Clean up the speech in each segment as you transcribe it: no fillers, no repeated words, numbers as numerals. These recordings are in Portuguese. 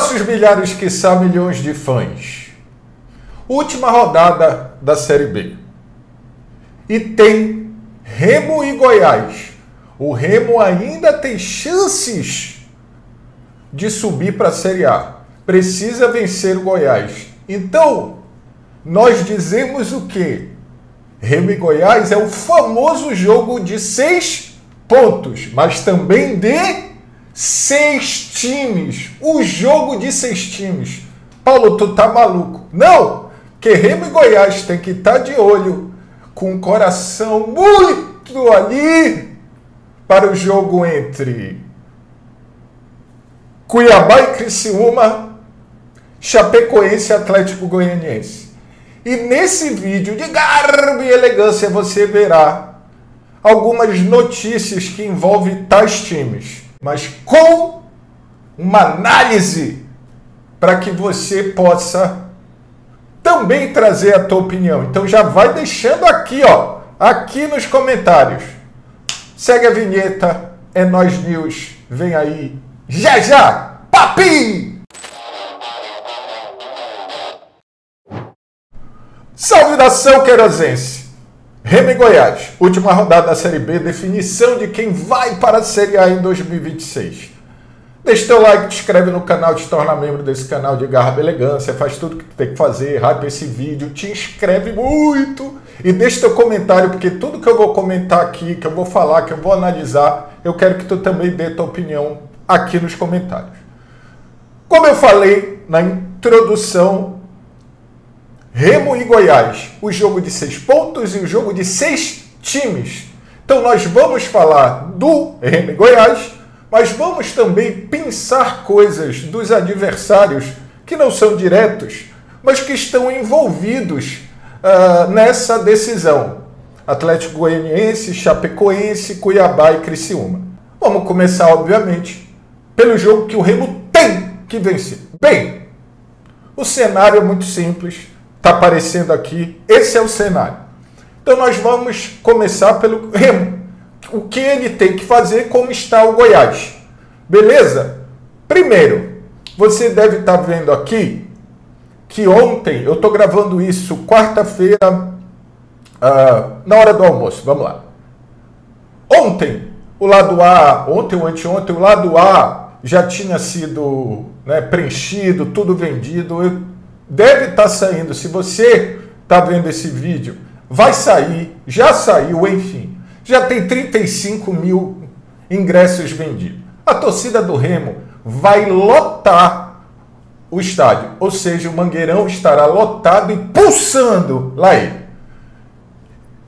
Nossos milhares, quiçá milhões de fãs. Última rodada da Série B. E tem Remo e Goiás. O Remo ainda tem chances de subir para a Série A. Precisa vencer o Goiás. Então, nós dizemos o quê? Remo e Goiás é o famoso jogo de 6 pontos, mas também de 6 times. O jogo de 6 times. Paulo, tu tá maluco? Não! Que Remo e Goiás tem que estar de olho, com o coração muito ali, para o jogo entre Cuiabá e Criciúma, Chapecoense e Atlético Goianiense. E nesse vídeo de garbo e elegância você verá algumas notícias que envolvem tais times, mas com uma análise para que você possa também trazer a tua opinião. Então já vai deixando aqui, ó, aqui nos comentários. Segue a vinheta, é Nós News, vem aí, já já, papi! Salve nação querosense! Remo e Goiás, última rodada da Série B, definição de quem vai para a Série A em 2026. Deixa teu like, te inscreve no canal, te torna membro desse canal de garbo e elegância, faz tudo que tu tem que fazer, hype esse vídeo, te inscreve muito e deixa teu comentário, porque tudo que eu vou comentar aqui, que eu vou falar, que eu vou analisar, eu quero que tu também dê tua opinião aqui nos comentários. Como eu falei na introdução, Remo e Goiás, o jogo de 6 pontos e o jogo de 6 times. Então nós vamos falar do Remo e Goiás, mas vamos também pensar coisas dos adversários que não são diretos, mas que estão envolvidos nessa decisão. Atlético Goianiense, Chapecoense, Cuiabá e Criciúma. Vamos começar, obviamente, pelo jogo que o Remo tem que vencer. Bem, o cenário é muito simples, está aparecendo aqui, esse é o cenário. Então nós vamos começar pelo Remo. O que ele tem que fazer, como está o Goiás. Beleza? Primeiro, você deve estar vendo aqui que ontem, eu estou gravando isso quarta-feira, na hora do almoço, vamos lá. Ontem, o lado A, ontem ou anteontem, o lado A já tinha sido preenchido, tudo vendido. Deve estar saindo, se você está vendo esse vídeo, vai sair, já saiu, enfim. Já tem 35 mil ingressos vendidos. A torcida do Remo vai lotar o estádio. Ou seja, o Mangueirão estará lotado e pulsando lá ele.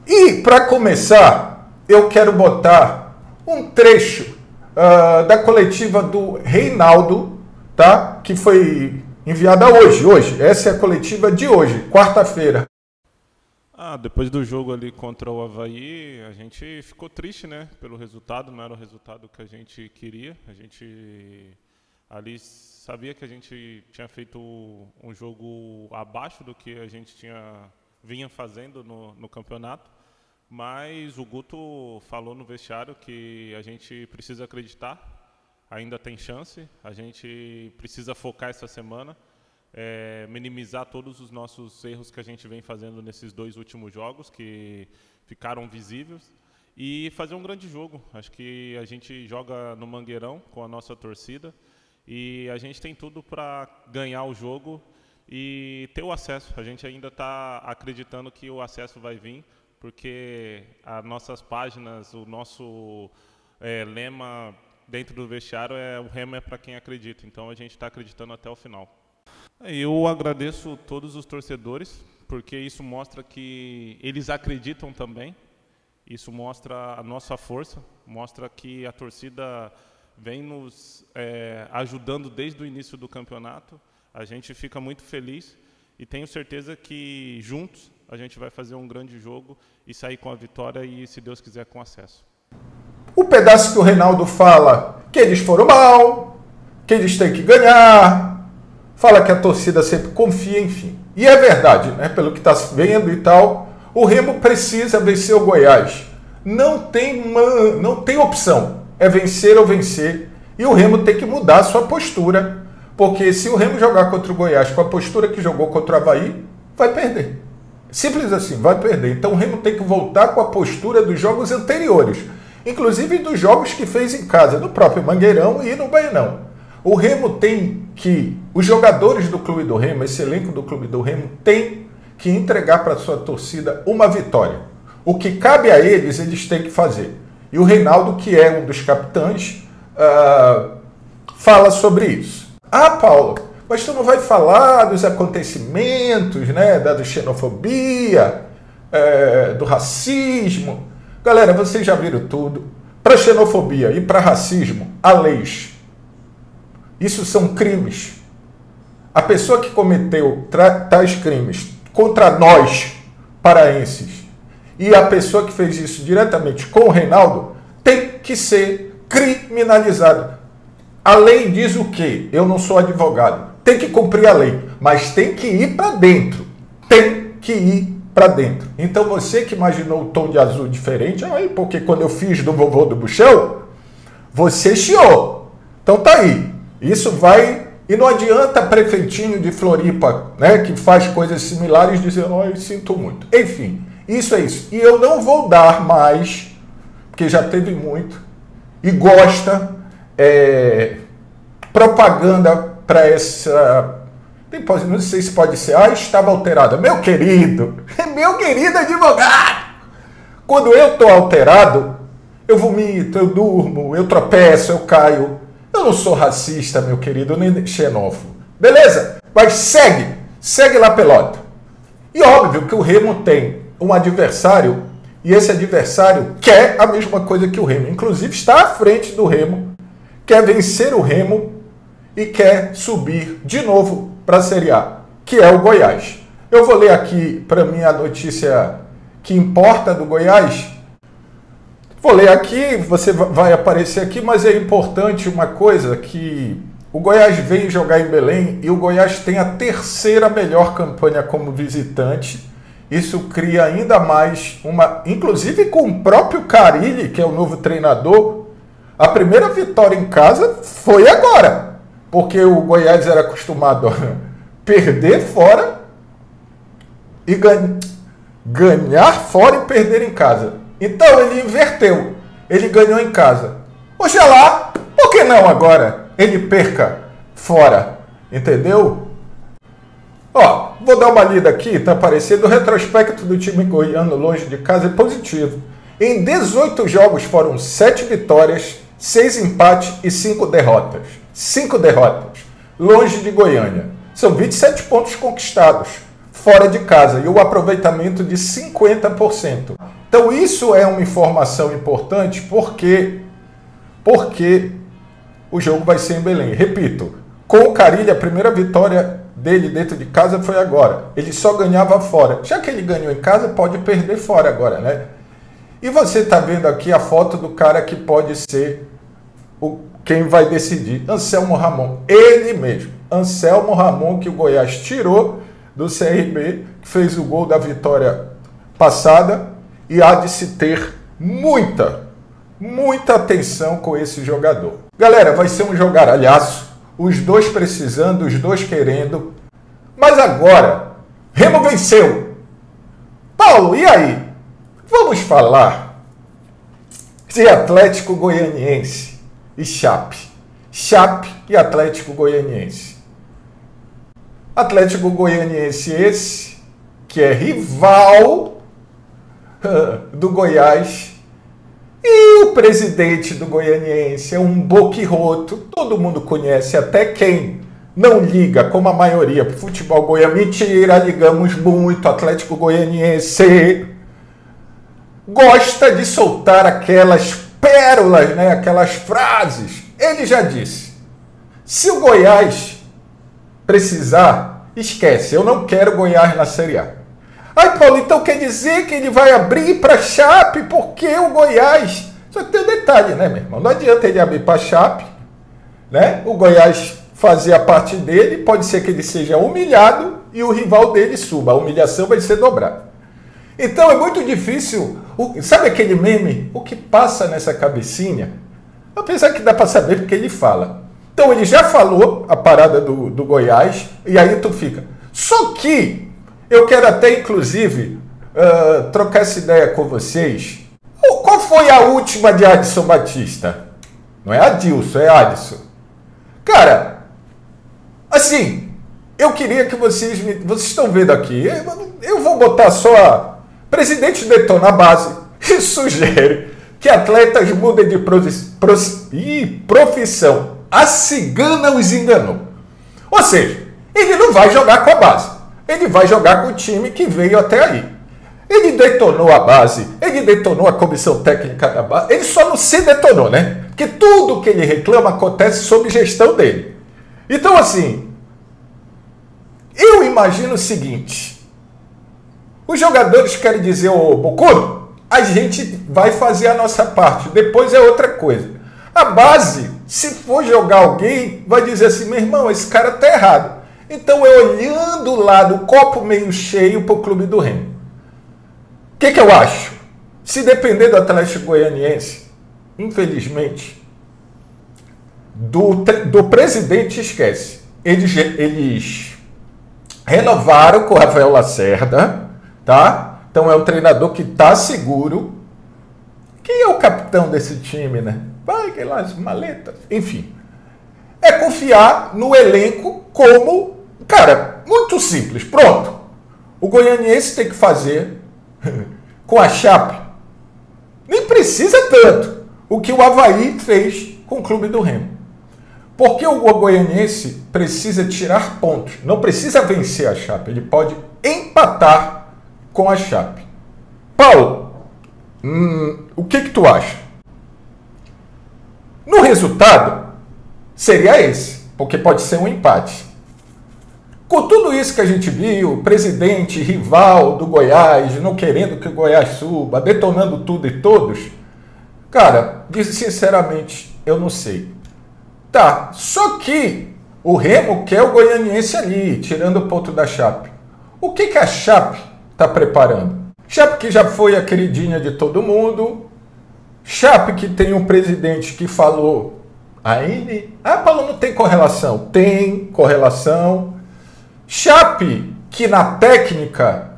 E, para começar, eu quero botar um trecho da coletiva do Reinaldo, tá? Que foi enviada hoje. Essa é a coletiva de hoje, quarta-feira. Depois do jogo ali contra o Avaí, a gente ficou triste, né, pelo resultado, não era o resultado que a gente queria. A gente ali sabia que a gente tinha feito um jogo abaixo do que a gente vinha fazendo no campeonato, mas o Guto falou no vestiário que a gente precisa acreditar, ainda tem chance, a gente precisa focar essa semana. Minimizar todos os nossos erros que a gente vem fazendo nesses 2 últimos jogos, que ficaram visíveis, e fazer um grande jogo. Acho que a gente joga no Mangueirão com a nossa torcida, e a gente tem tudo para ganhar o jogo e ter o acesso. A gente ainda está acreditando que o acesso vai vir, porque as nossas páginas, o nosso lema dentro do vestiário o Remo é para quem acredita. Então a gente está acreditando até o final. Eu agradeço todos os torcedores, porque isso mostra que eles acreditam também. Isso mostra a nossa força, mostra que a torcida vem nos ajudando desde o início do campeonato. A gente fica muito feliz e tenho certeza que juntos a gente vai fazer um grande jogo e sair com a vitória e, se Deus quiser, com acesso. O pedaço que o Reinaldo fala que eles foram mal, que eles têm que ganhar, fala que a torcida sempre confia, enfim. E é verdade, né? Pelo que está vendo e tal, o Remo precisa vencer o Goiás. Não tem opção. É vencer ou vencer. E o Remo tem que mudar a sua postura Porque se o Remo jogar contra o Goiás com a postura que jogou contra o Avaí, vai perder. Simples assim, vai perder. Então o Remo tem que voltar com a postura dos jogos anteriores, inclusive dos jogos que fez em casa, no próprio Mangueirão e no Baianão. O Remo tem que, os jogadores do Clube do Remo, esse elenco do Clube do Remo, tem que entregar para a sua torcida uma vitória. O que cabe a eles, eles têm que fazer. E o Reinaldo, que é um dos capitães, fala sobre isso. Ah, Paulo, mas tu não vai falar dos acontecimentos, né, da xenofobia, do racismo. Galera, vocês já viram tudo. Para xenofobia e para racismo, há leis. Isso são crimes. A pessoa que cometeu tais crimes contra nós, paraenses, e a pessoa que fez isso diretamente com o Reinaldo, tem que ser criminalizada. A lei diz o quê? Eu não sou advogado. Tem que cumprir a lei, mas tem que ir para dentro. Tem que ir para dentro. Então você que imaginou o tom de azul diferente, porque quando eu fiz do vovô do Buchão, você chiou. Então tá aí. Isso vai... E não adianta prefeitinho de Floripa, né, que faz coisas similares, dizer, eu sinto muito. Enfim, isso é isso. E eu não vou dar mais, porque já teve muito, e gosta, propaganda para essa... Não sei se pode ser, estava alterada. Meu querido advogado, quando eu estou alterado, eu vomito, eu durmo, eu tropeço, eu caio. Eu não sou racista, meu querido, nem xenófobo. Beleza? Mas segue lá, pelota. E óbvio que o Remo tem um adversário, e esse adversário quer a mesma coisa que o Remo. Inclusive está à frente do Remo, quer vencer o Remo e quer subir de novo para a Série A, que é o Goiás. Eu vou ler aqui para mim a notícia que importa do Goiás. Vou ler aqui, você vai aparecer aqui, mas é importante uma coisa, que o Goiás veio jogar em Belém e o Goiás tem a terceira melhor campanha como visitante. Isso cria ainda mais inclusive com o próprio Carille, que é o novo treinador, a primeira vitória em casa foi agora, porque o Goiás era acostumado a perder fora e ganhar fora e perder em casa. Então ele inverteu, ele ganhou em casa. Oxalá, por que não agora ele perca fora, entendeu? Ó, vou dar uma lida aqui, tá aparecendo o retrospecto do time goiano longe de casa, é positivo. Em 18 jogos foram 7 vitórias, 6 empates e 5 derrotas. 5 derrotas, longe de Goiânia. São 27 pontos conquistados, fora de casa, e o aproveitamento de 50%. Então isso é uma informação importante, porque o jogo vai ser em Belém. Repito, com o Carille, a primeira vitória dele dentro de casa foi agora. Ele só ganhava fora. Já que ele ganhou em casa, pode perder fora agora, né? E você está vendo aqui a foto do cara que pode ser quem vai decidir. Anselmo Ramon, ele mesmo. Anselmo Ramon, que o Goiás tirou do CRB, que fez o gol da vitória passada, e há de se ter muita atenção com esse jogador. Galera, vai ser um jogaralhaço, os dois precisando, os dois querendo, mas agora, Remo venceu. Paulo, e aí? Vamos falar de Atlético Goianiense e Chape. Chape e Atlético Goianiense. Atlético Goianiense esse, que é rival do Goiás, e o presidente do Goianiense é um boquirroto, todo mundo conhece, até quem não liga, como a maioria, para o futebol goiano. Mentira, ligamos muito. Atlético Goianiense gosta de soltar aquelas pérolas, né? Aquelas frases. Ele já disse, se o Goiás precisar, esquece, eu não quero Goiás na Série A. Ai, Paulo, então quer dizer que ele vai abrir para a Chape porque o Goiás... Só que tem um detalhe, né, meu irmão? Não adianta ele abrir para a Chape, né? O Goiás fazer a parte dele, pode ser que ele seja humilhado e o rival dele suba. A humilhação vai ser dobrada. Então é muito difícil... Sabe aquele meme? O que passa nessa cabecinha? Apesar que dá para saber porque ele fala. Então ele já falou a parada do Goiás, e aí tu fica. Só que eu quero até, inclusive, trocar essa ideia com vocês. Qual foi a última de Adson Batista? Não é Adilson, é Adson. Cara, assim, eu queria que vocês estão vendo aqui, eu vou botar só presidente detona a base e sugere que atletas mudem de profissão. A cigana os enganou. Ou seja, ele não vai jogar com a base, ele vai jogar com o time que veio até aí. Ele detonou a base, ele detonou a comissão técnica da base, ele só não se detonou, né? Porque tudo que ele reclama acontece sob gestão dele. Então, assim, eu imagino o seguinte: os jogadores querem dizer, ô Bocudo, a gente vai fazer a nossa parte, depois é outra coisa. A base, se for jogar alguém, vai dizer assim, meu irmão, esse cara tá errado. Então é olhando lá do copo meio cheio pro Clube do Remo. O que eu acho? Se depender do Atlético Goianiense, infelizmente, do presidente esquece. Eles renovaram com o Rafael Lacerda, tá? Então é um treinador que tá seguro. Quem é o capitão desse time, né? Vai, que lá as maletas. Enfim, é confiar no elenco como, cara, muito simples. Pronto. O Goianiense tem que fazer com a Chape. Nem precisa tanto o que o Avaí fez com o Clube do Remo. Porque o Goianiense precisa tirar pontos. Não precisa vencer a Chape. Ele pode empatar com a Chape. Paulo, o que tu acha? No resultado, seria esse. Porque pode ser um empate. Com tudo isso que a gente viu, presidente, rival do Goiás, não querendo que o Goiás suba, detonando tudo e todos, cara, sinceramente, eu não sei. Tá, só que o Remo quer o Goianiense ali, tirando o ponto da Chape. O que a Chape está preparando? Chape que já foi a queridinha de todo mundo, Chape que tem um presidente que falou, Paulo, não tem correlação. Tem correlação. Chape, que na técnica,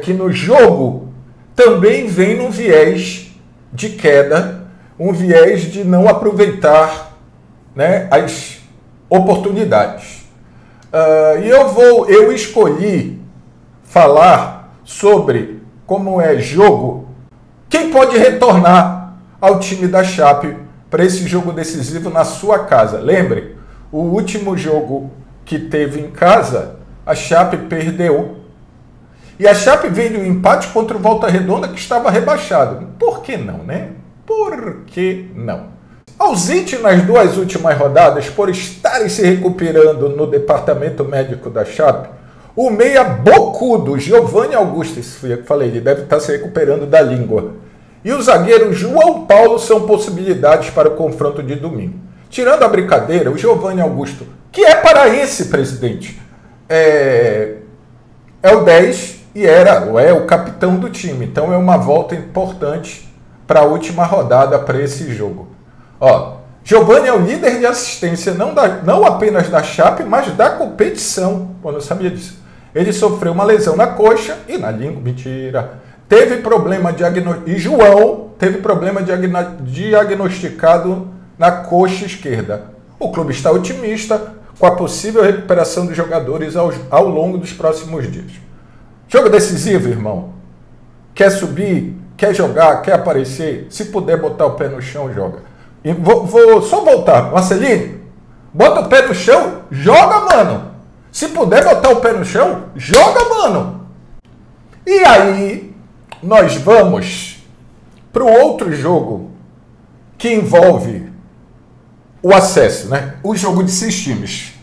que no jogo, também vem num viés de queda, um viés de não aproveitar, né, as oportunidades. E eu escolhi falar sobre como é jogo, quem pode retornar ao time da Chape para esse jogo decisivo na sua casa. Lembre, o último jogo que teve em casa, a Chape perdeu. E a Chape veio de um empate contra o Volta Redonda, que estava rebaixado. Por que não, né? Por que não? Ausente nas duas últimas rodadas, por estarem se recuperando no departamento médico da Chape, o meia bocudo, Giovanni Augusto, isso foi eu que falei, ele deve estar se recuperando da língua. E o zagueiro João Paulo são possibilidades para o confronto de domingo. Tirando a brincadeira, o Giovanni Augusto, que é paraense, presidente, é o 10 e é o capitão do time. Então é uma volta importante para a última rodada para esse jogo. Giovanni é o líder de assistência, não apenas da Chape, mas da competição. Eu não sabia disso. Ele sofreu uma lesão na coxa e na língua, mentira. Teve problema diagnosticado, e João teve problema diagnosticado na coxa esquerda. O clube está otimista com a possível recuperação dos jogadores ao longo dos próximos dias. Jogo decisivo, irmão. Quer subir, quer jogar, quer aparecer, se puder botar o pé no chão, joga. E vou só voltar. Marcelinho, bota o pé no chão, joga, mano. Se puder botar o pé no chão, joga, mano. E aí, nós vamos para o outro jogo que envolve o acesso, né? O jogo de 6 times.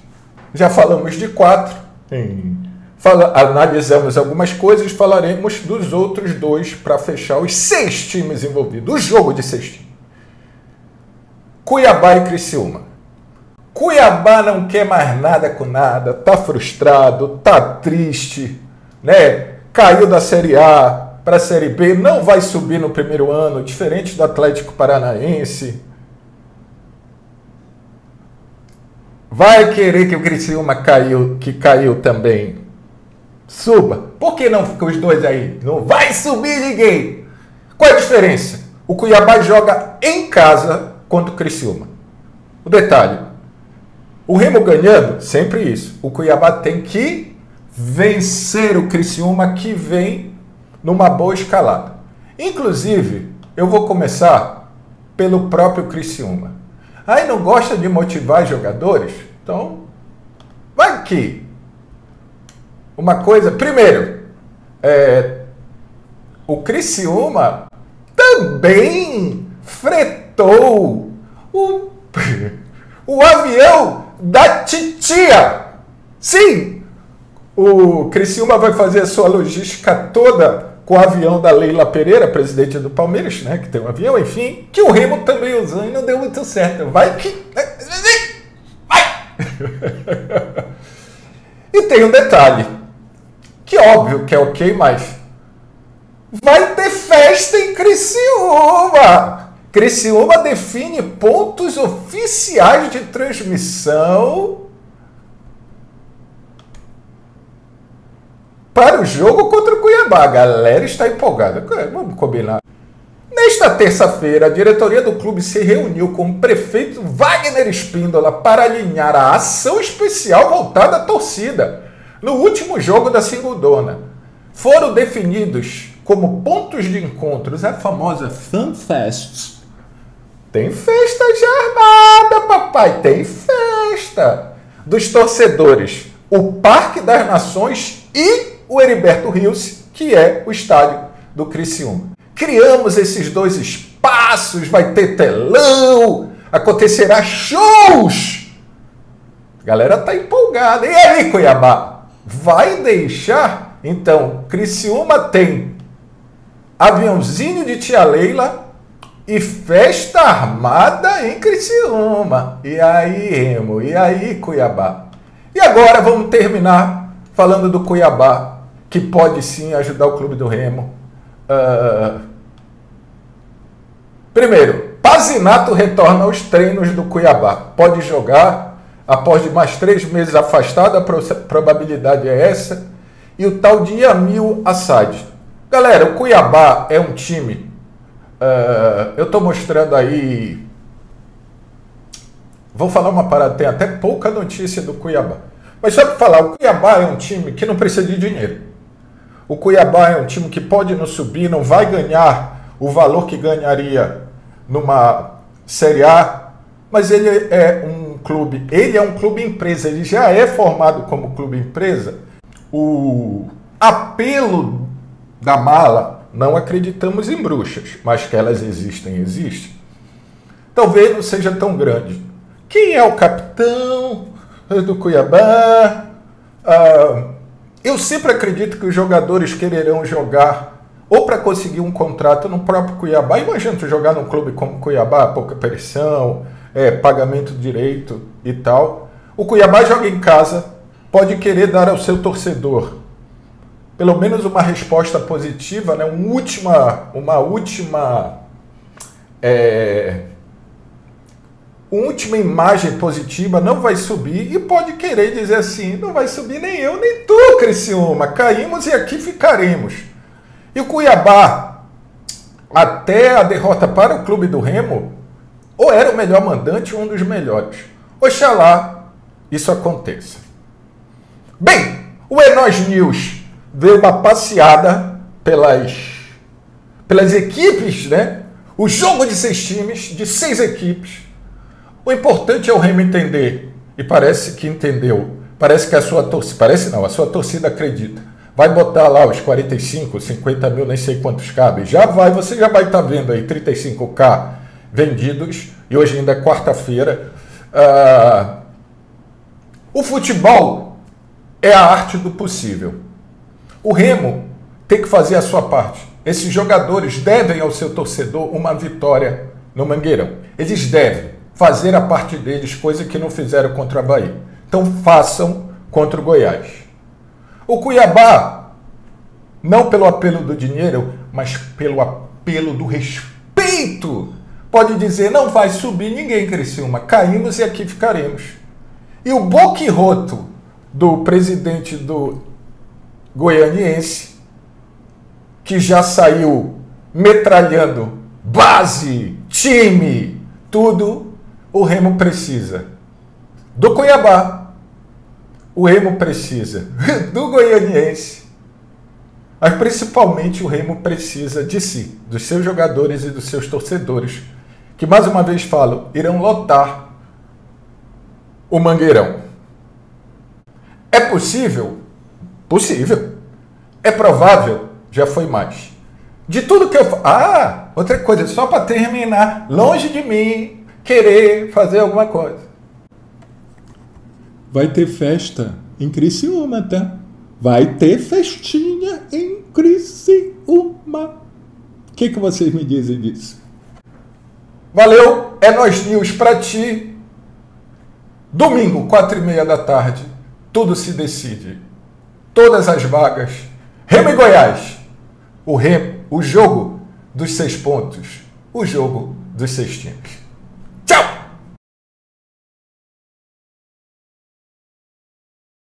Já falamos de 4. Analisamos algumas coisas, falaremos dos outros 2 para fechar os 6 times envolvidos. O jogo de 6 times. Cuiabá e Criciúma. Cuiabá não quer mais nada com nada, tá frustrado, tá triste, né? Caiu da Série A para a Série B, não vai subir no primeiro ano, diferente do Atlético Paranaense. vai querer que o Criciúma caiu também suba? Por que não ficam os dois aí? Não vai subir ninguém. Qual é a diferença? O Cuiabá joga em casa contra o Criciúma. O detalhe, o Remo ganhando, sempre isso. O Cuiabá tem que vencer o Criciúma, que vem numa boa escalada. Inclusive, eu vou começar pelo próprio Criciúma. Aí não gosta de motivar jogadores? Então, vai aqui. Uma coisa, primeiro, o Criciúma também fretou o avião da titia. Sim, o Criciúma vai fazer a sua logística toda com o avião da Leila Pereira, presidente do Palmeiras, né, que tem um avião, enfim, que o Remo também usou e não deu muito certo. Vai que... Vai! E tem um detalhe, que óbvio que é ok, mas vai ter festa em Criciúma. Criciúma define pontos oficiais de transmissão para o jogo contra o Cuiabá. A galera está empolgada. Vamos combinar. Nesta terça-feira, a diretoria do clube se reuniu com o prefeito Wagner Espíndola para alinhar a ação especial voltada à torcida no último jogo da Segundona. Foram definidos como pontos de encontros a famosa FanFest. Tem festa já armada, papai, tem festa dos torcedores. O Parque das Nações e o Heriberto Rios, que é o estádio do Criciúma. Criamos esses dois espaços, vai ter telão, acontecerá shows. A galera tá empolgada. E aí, Cuiabá? Vai deixar? Então, Criciúma tem aviãozinho de tia Leila e festa armada em Criciúma. E aí, Remo? E aí, Cuiabá? E agora vamos terminar falando do Cuiabá, que pode sim ajudar o clube do Remo. Primeiro, Pazinato retorna aos treinos do Cuiabá. Pode jogar após mais 3 meses afastado, a probabilidade é essa. E o tal de Yamil Assad. Galera, o Cuiabá é um time... eu estou mostrando aí... Vou falar uma parada, tem até pouca notícia do Cuiabá. Mas só para falar, o Cuiabá é um time que não precisa de dinheiro. O Cuiabá é um time que pode não subir, não vai ganhar o valor que ganharia numa Série A, mas ele é um clube empresa, ele já é formado como clube empresa. O apelo da mala, não acreditamos em bruxas, mas que elas existem, talvez não seja tão grande. Quem é o capitão do Cuiabá? Eu sempre acredito que os jogadores quererão jogar ou para conseguir um contrato no próprio Cuiabá. Imagina tu jogar num clube como Cuiabá, pouca pressão, pagamento direito e tal. O Cuiabá joga em casa, pode querer dar ao seu torcedor pelo menos uma resposta positiva, né? Uma última imagem positiva, não vai subir e pode querer dizer assim, não vai subir nem eu nem tu, Criciúma, caímos e aqui ficaremos. E o Cuiabá, até a derrota para o clube do Remo, ou era o melhor mandante ou um dos melhores. Oxalá isso aconteça. Bem, o Enos News veio uma passeada pelas equipes, né? O jogo de 6 times, de 6 equipes. O importante é o Remo entender, e parece que entendeu, parece que a sua torcida acredita. Vai botar lá os 45, 50 mil, nem sei quantos cabem. Você já vai estar vendo aí 35k vendidos, e hoje ainda é quarta-feira. O futebol é a arte do possível. O Remo tem que fazer a sua parte. Esses jogadores devem ao seu torcedor uma vitória no Mangueirão. Eles devem fazer a parte deles, coisa que não fizeram contra a Bahia. Então façam contra o Goiás. O Cuiabá, não pelo apelo do dinheiro, mas pelo apelo do respeito, pode dizer, não vai subir ninguém, Criciúma, caímos e aqui ficaremos. E o boquirroto do presidente do Goianiense, que já saiu metralhando base, time, tudo, o Remo precisa do Cuiabá, o Remo precisa do Goianiense, mas principalmente o Remo precisa de si, dos seus jogadores e dos seus torcedores, que mais uma vez falo, irão lotar o Mangueirão. É possível? Possível. É provável? Já foi mais. De tudo que eu... outra coisa, só para terminar, longe de mim querer fazer alguma coisa. Vai ter festa em Criciúma, tá? Vai ter festinha em Criciúma. O que vocês me dizem disso? Valeu, é Nós News pra ti. Domingo, 4h30 da tarde, tudo se decide. Todas as vagas. Remo e Goiás. O jogo dos 6 pontos. O jogo dos 6 times.